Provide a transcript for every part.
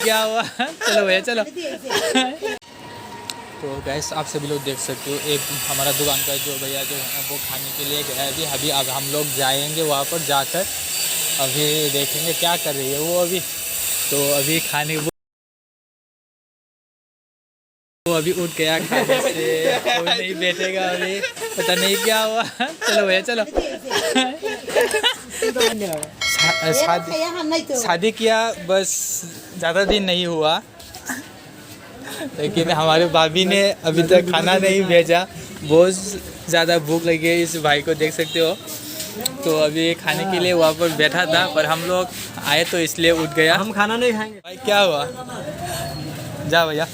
क्या हुआ? चलो भैया चलो। तो गैस आप सभी लोग देख सकते हो, एक हमारा दुकान का जो भैया जो है ना वो खाने के लिए गया है अभी अब हम लोग जाएंगे वहाँ पर जाकर अभी देखेंगे क्या कर रही है वो अभी। तो अभी खाने वो अभी उठ गया खाने से, कोई नहीं बैठेगा अभी, पता नहीं क्या हुआ। चलो भैया चलो। शादी किया बस ज़्यादा दिन नहीं हुआ, लेकिन हमारे भाभी ने अभी तक खाना नहीं भेजा। बहुत ज़्यादा भूख लगी है इस भाई को, देख सकते हो। तो अभी खाने के लिए वहाँ पर बैठा था, पर हम लोग आए तो इसलिए उठ गया। हम खाना नहीं खाएंगे। भाई क्या हुआ? जा भैया।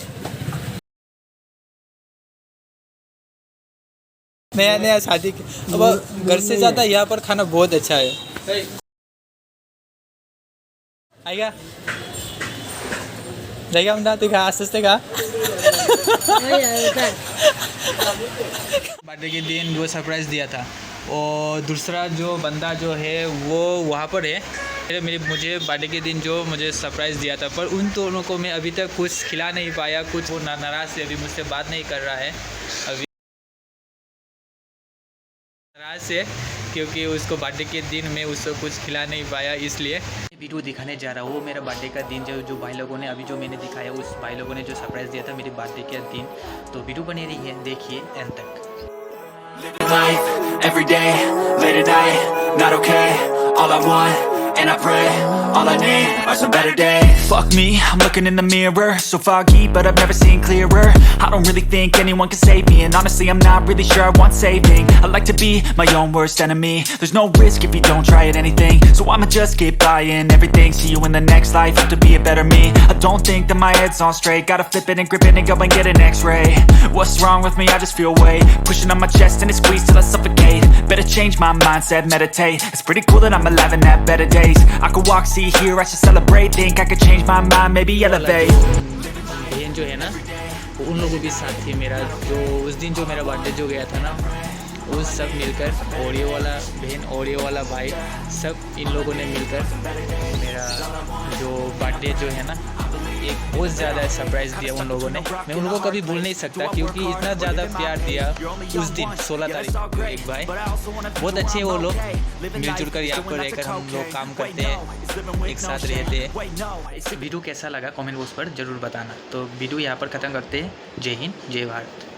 नया नया शादी अब घर से ज़्यादा यहाँ पर खाना बहुत अच्छा है। आएगा जाएगा हम ना, तो खा आस्ते खा। बर्थडे के दिन वो सरप्राइज़ दिया था, और दूसरा जो बंदा जो है वो वहाँ पर है। मुझे बर्थडे के दिन जो मुझे सरप्राइज़ दिया था, पर उन दोनों को मैं अभी तक कुछ खिला नहीं पाया। कुछ वो नाराज़ से अभी मुझसे बात नहीं कर रहा है अभी, नाराज़ से, क्योंकि उसको बर्थडे के दिन में उसको कुछ खिला नहीं पाया। इसलिए वीडियो दिखाने जा रहा हूँ वो मेरा बर्थडे का दिन, जो भाई लोगों ने अभी जो मैंने दिखाया, उस भाई लोगों ने जो सरप्राइज़ दिया था मेरे बर्थडे के दिन। तो वीडियो बने रही है, देखिए एंड तक। Life, every day, late at night, not okay. All I want, and I pray, all I need are some better days. Fuck me, I'm looking in the mirror, so foggy, but I've never seen clearer. I don't really think anyone can save me, and honestly I'm not really sure I want saving. I like to be my own worst enemy. There's no risk if you don't try at anything, so I'ma just keep buying everything. See you in the next life, have to be a better me. I don't think that my head's on straight, gotta flip it and grip it and go and get an x-ray. What's wrong with me? I just feel weight pushing on my chest and it squeezes till I suffocate. Better change my mindset, meditate. It's pretty cool that I'm alive and have better days. I could walk, see, hear, I should celebrate. Think I could change my mind, maybe elevate. बहन जो है ना वो उन लोगों के साथ थी मेरा, जो उस दिन जो मेरा बर्थडे जो गया था ना, वो सब मिलकर, ओरियो वाला बहन, ओरियो वाला भाई, सब इन लोगों ने मिलकर मेरा जो बर्थडे जो है ना एक बहुत ज़्यादा सरप्राइज़ दिया उन लोगों ने। मैं उनको कभी भूल नहीं सकता, क्योंकि इतना ज़्यादा प्यार दिया उस दिन 16 तारीख को। एक भाई बहुत अच्छे वो लोग, मिलजुल कर यहाँ पर रहकर हम लोग काम करते हैं, एक साथ रहते हैं। वीडियो कैसा लगा कमेंट बॉक्स पर ज़रूर बताना। तो वीडियो यहाँ पर ख़त्म करते हैं। जय हिंद, जय भारत।